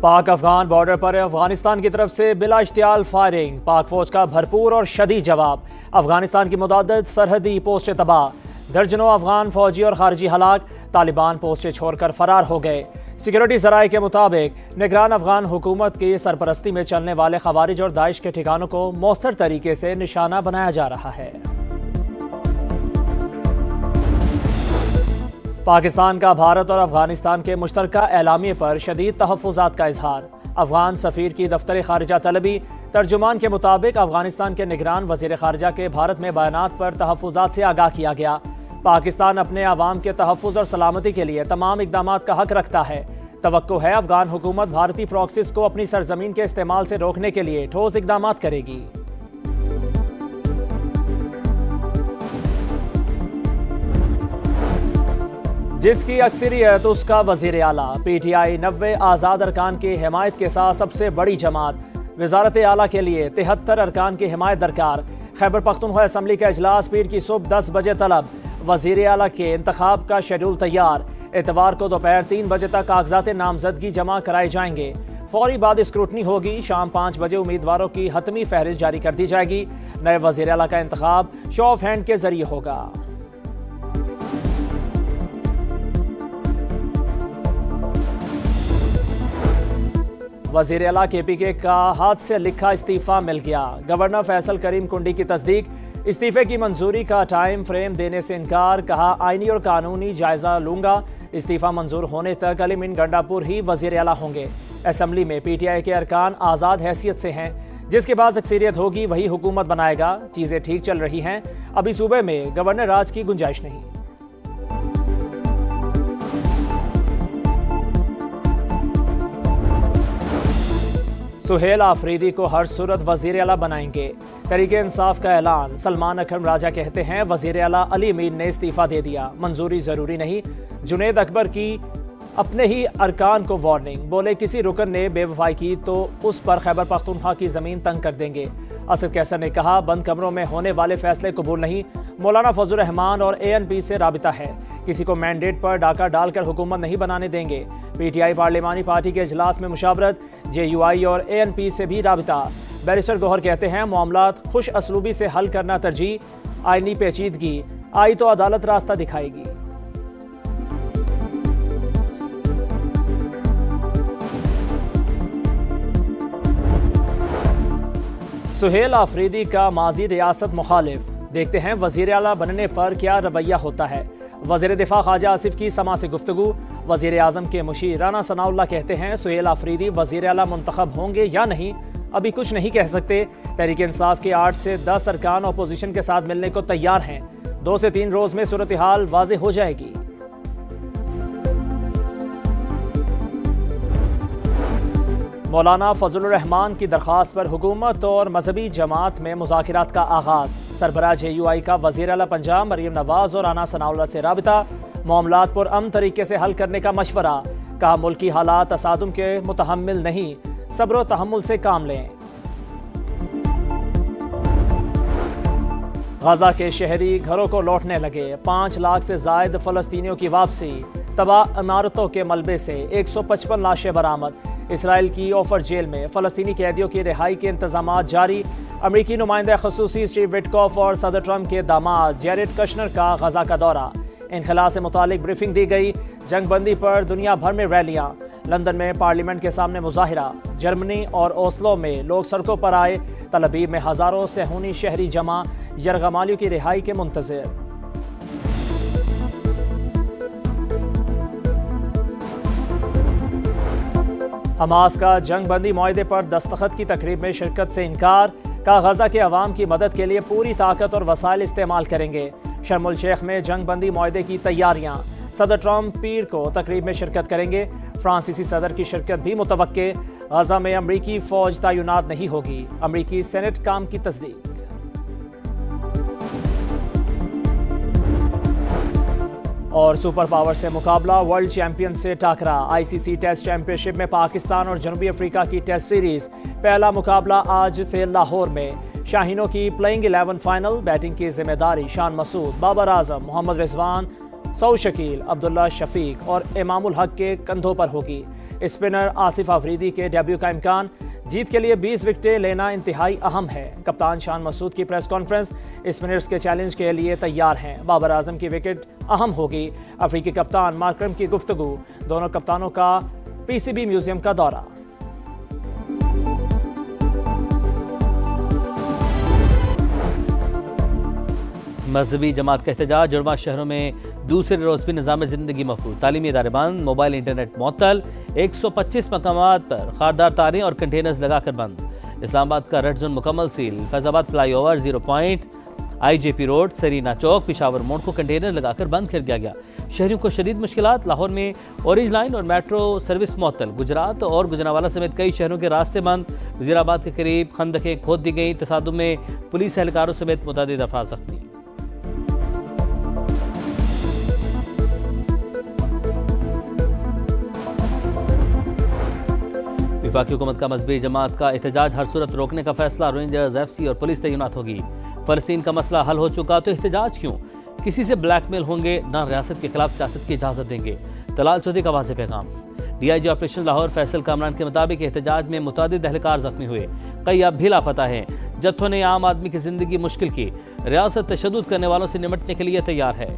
पाक अफगान बॉर्डर पर अफगानिस्तान की तरफ से बिला इश्तियाल फायरिंग, पाक फौज का भरपूर और शदीद जवाब। अफगानिस्तान की मुतअद्दिद सरहदी पोस्टें तबाह, दर्जनों अफगान फौजी और खारजी हलाक, तालिबान पोस्टें छोड़कर फरार हो गए। सिक्योरिटी ज़राए के मुताबिक निगरान अफगान हुकूमत की सरपरस्ती में चलने वाले खवारिज और दाइश के ठिकानों को मौसर तरीके से निशाना बनाया जा रहा है। पाकिस्तान का भारत और अफगानिस्तान के मुश्तरका एलामिये पर शदीद तहफ़्फ़ुज़ात का इजहार। अफगान सफ़ीर की दफ्तर खारिजा तलबी, तर्जुमान के मुताबिक अफगानिस्तान के निगरान वज़ीर खारिजा के भारत में बयानात पर तहफ़्फ़ुज़ात से आगाह किया गया। पाकिस्तान अपने आवाम के तहफ़्फ़ुज़ और सलामती के लिए तमाम इक़दामात का हक रखता है। तवक्को है अफगान हुकूमत भारतीय प्रॉक्सीज़ को अपनी सरजमीन के इस्तेमाल से रोकने के लिए ठोस इक़दामात करेगी। जिसकी अक्सरियत उसका वज़ीर आला। PTI 90 आज़ाद अरकान की हिमायत के साथ सबसे बड़ी जमात। वज़ारत आला के लिए 73 अरकान की हिमायत दरकार। खैबर पख्तूनख्वा असम्बली का इजलास पीर की सुबह 10 बजे तलब। वज़ीर आला के इंतखाब का शेड्यूल तैयार। इतवार को दोपहर 3 बजे तक कागजात नामजदगी जमा कराए जाएंगे। फौरी बाद स्क्रूटनी होगी। शाम 5 बजे उम्मीदवारों की हतमी फहरिस्त जारी कर दी जाएगी। नए वज़ीर आला का इंतखाब शो ऑफ हैंड के जरिए होगा। वज़ीर आला KPK का हाथ से लिखा इस्तीफा मिल गया। गवर्नर फैसल करीम कुंडी की तस्दीक। इस्तीफे की मंजूरी का टाइम फ्रेम देने से इनकार। कहा आईनी और कानूनी जायजा लूंगा। इस्तीफा मंजूर होने तक अलीमीन गंडापुर ही वज़ीर आला होंगे। असम्बली में PTI के अरकान आज़ाद हैसियत से हैं। जिसके बाद अक्सरियत होगी वही हुकूमत बनाएगा। चीज़ें ठीक चल रही हैं। अभी सूबे में गवर्नर राज की गुंजाइश नहीं। सुहेल आफरीदी को हर सूरत वज़ीर आला बनाएंगे। तहरीक इंसाफ का ऐलान। सलमान अकरम राजा कहते हैं वज़ीर आला अली अमीन ने इस्तीफा दे दिया, मंजूरी ज़रूरी नहीं। जुनेद अकबर की अपने ही अरकान को वार्निंग। बोले किसी रुकन ने बेवफाई की तो उस पर खैबर पख्तूनख्वा की ज़मीन तंग कर देंगे। असद कैसर ने कहा बंद कमरों में होने वाले फैसले कबूल नहीं। मौलाना फजल रहमान और ANP से राबिता है। किसी को मैंडेट पर डाका डालकर हुकूमत नहीं बनाने देंगे। PTI पार्लिमानी पार्टी के इजलास में मुशावरत। JUI और ANP से भी राबिता। बैरिस्टर गौहर कहते हैं मामलात खुश असलूबी से हल करना तरजीह। आईनी पेचीदगी आई तो अदालत रास्ता दिखाएगी। सुहेल आफरीदी का माजी रियासत मुखालिफ। देखते हैं वज़ीर आला बनने पर क्या रवैया होता है। वज़ीर दिफा ख्वाजा आसिफ की समा से गुफ्तगू। वज़ीर आज़म के मुशीर राना सनाउल्लाह कहते हैं सुहेल आफरीदी वज़ीर आला मुंतखब होंगे या नहीं अभी कुछ नहीं कह सकते। तहरीक इंसाफ के 8 से 10 अरकान अपोजिशन के साथ मिलने को तैयार हैं। 2 से 3 रोज में सूरत हाल वाज़ेह हो जाएगी। मौलाना फजल रहमान की दरख्वास्त पर हुकूमत और मजहबी जमात में मुज़ाकिरात का आगाज़। सरबराह JUI का वज़ीर आला पंजाब मरीम नवाज और राना सनाउल्लाह से राबिता। मामलात पर अमन तरीके से हल करने का मशवरा। कहा मुल्की हालात तसादुम के मुतहम्मिल नहीं, सब्र व तहम्मुल से काम लें। गाजा के शहरी घरों को लौटने लगे। 5 लाख से जायद फ़लस्तीनियों की वापसी। तबाह इमारतों के मलबे से 155 लाशें बरामद। इसराइल की ओफर जेल में फ़लस्तीनी कैदियों की रिहाई के इंतजाम जारी। अमरीकी नुमाइंदा खसूसी स्टीव विटकॉफ और सदर ट्रंप के दामाद जेरेड कश्नर का गजा का दौरा। इनखला से मुतालिक ब्रीफिंग दी गई। जंगबंदी पर दुनिया भर में रैलियाँ। लंदन में पार्लियामेंट के सामने मुजाहिरा। जर्मनी और ओस्लो में लोग सड़कों पर आए। तलबीब में हज़ारों सेहूनी शहरी जमा। यरगमालियों की रिहाई के मुंतज़िर। हमास का जंगबंदी मुआहदे पर दस्तखत की तकरीब में शिरकत से इनकार। का गजा के अवाम की मदद के लिए पूरी ताकत और वसाइल इस्तेमाल करेंगे। शर्मुल शेख में जंगबंदी मुआहदे की तैयारियां। सदर ट्रंप पीर को तकरीब में शिरकत करेंगे। फ्रांसीसी सदर की शिरकत भी मुतवक्के। गजा में अमरीकी फौज तैनात नहीं होगी। अमरीकी सेनेट काम की तस्दीक। और सुपर पावर से मुकाबला। वर्ल्ड चैंपियन से टाकरा। ICC टेस्ट चैंपियनशिप में पाकिस्तान और जनूबी अफ्रीका की टेस्ट सीरीज। पहला मुकाबला आज से लाहौर में। शाहीनों की प्लेइंग 11 फाइनल। बैटिंग की जिम्मेदारी शान मसूद, बाबर आजम, मोहम्मद रिजवान, सऊ शकील, अब्दुल्ला शफीक और इमामुल हक के कंधों पर होगी। स्पिनर आसिफ अफरीदी के डेब्यू का इम्कान। जीत के लिए 20 विकेटें लेना इंतहाई अहम है। कप्तान शान मसूद की प्रेस कॉन्फ्रेंस, स्पिनर्स के चैलेंज के लिए तैयार हैं। बाबर आजम की विकेट अहम होगी। अफ्रीकी कप्तान मार्करम की गुफ्तगू। दोनों कप्तानों का पीसीबी म्यूजियम का दौरा। मजहबी जमात का एहतजाज। जुड़वा शहरों में दूसरे रोज भी निज़ाम ज़िंदगी महफूज। तालीमी इदारे बंद, मोबाइल इंटरनेट मुअत्तल। 125 मकामात पर खारदार तारें और कंटेनर्स लगाकर बंद। इस्लामाबाद का रेड जोन मुकम्मल सील। Faizabad flyover, 0 point, IJP road, Serena Chowk, Peshawar Mor को कंटेनर लगाकर बंद कर दिया गया। शहरियों को शदीद मुश्किलात। लाहौर में ऑरेंज लाइन और मेट्रो सर्विस मुअत्तल। गुजरात और गुजरावाला समेत कई शहरों के रास्ते बंद। वजीराबाद के करीब खंदकें खोद दी गई। तसादुम में पुलिस एहलकारों समेत मुतअद्दिद अफराद जख्मी। वफाकी हुकूमत का मजहबी जमात का एहतजाज हर सूरत रोकने का फैसला। रेंजर्स, FC और पुलिस तैनात होगी। फलस्तीन का मसला हल हो चुका तो एहतजाज क्यों? किसी से ब्लैकमेल होंगे ना रियासत के खिलाफ सियासत की इजाजत देंगे। तलाल चौधरी का वाज़ेह पैगाम। DIG ऑपरेशन लाहौर फैसल कामरान के मुताबिक एहतजाज में मुतअद्दिद एहलकार जख्मी हुए। कई अब भी लापता हैं। जत्थों ने आम आदमी की जिंदगी मुश्किल की। रियासत तशद्दुद करने वालों से निमटने के लिए तैयार है।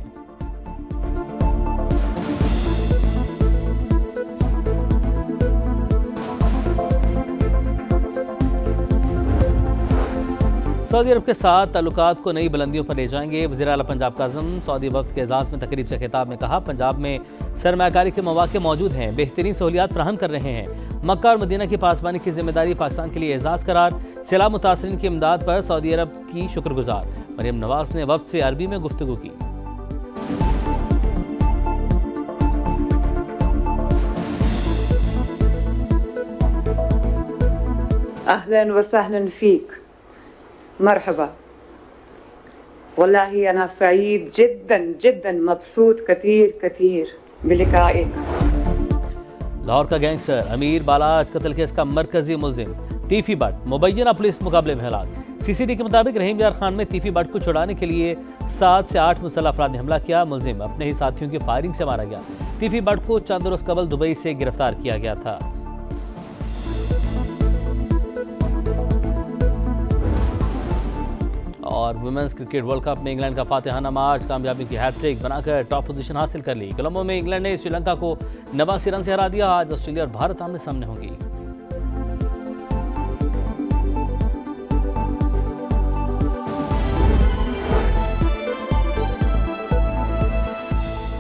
सऊदी अरब के साथ ताल्लुकात को नई बुलंदियों पर ले जाएंगे। वज़ीर आला पंजाब का अज़्म सऊदी वफ़द के एजाज़ में तकरीब से खिताब में कहा, पंजाब में सरमायाकारी के मौके मौजूद हैं, बेहतरीन सहूलियात फराहम कर रहे हैं। मक्का और मदीना की पासबानी की जिम्मेदारी पाकिस्तान के लिए एजाज़ करार। सैलाब मुतासरीन की इमदाद पर सऊदी अरब की शुक्रगुजार। मरियम नवाज ने वफ़द से अरबी में गुफ्तगू की। अहलन व सहलन फीक, मरहबा। वल्लाही अना सईद जिद्दन जिद्दन मबसूत कतीर बिलिकाइक। लाहौर का गैंगस्टर अमीर बालाज कत्ल केस का मरकजी मुलजिम तीफी बट मुबैना पुलिस मुकाबले में हलाक। CCD के मुताबिक रहीम यार खान में तीफी बट को छुड़ाने के लिए 7 से 8 मुसल्लह अफराद ने हमला किया। मुलजिम अपने ही साथियों की फायरिंग से मारा गया। तीफी बट को चंद रोज कबल दुबई से गिरफ्तार किया गया था। और वुमेन्स क्रिकेट वर्ल्ड कप में इंग्लैंड का फातिहाना मार्च कामयाबी की हैट्रिक बनाकर टॉप पोजीशन हासिल कर ली। कोलंबो में इंग्लैंड ने श्रीलंका को 89 रन से हरा दिया। आज ऑस्ट्रेलिया और भारत आमने सामने होंगी।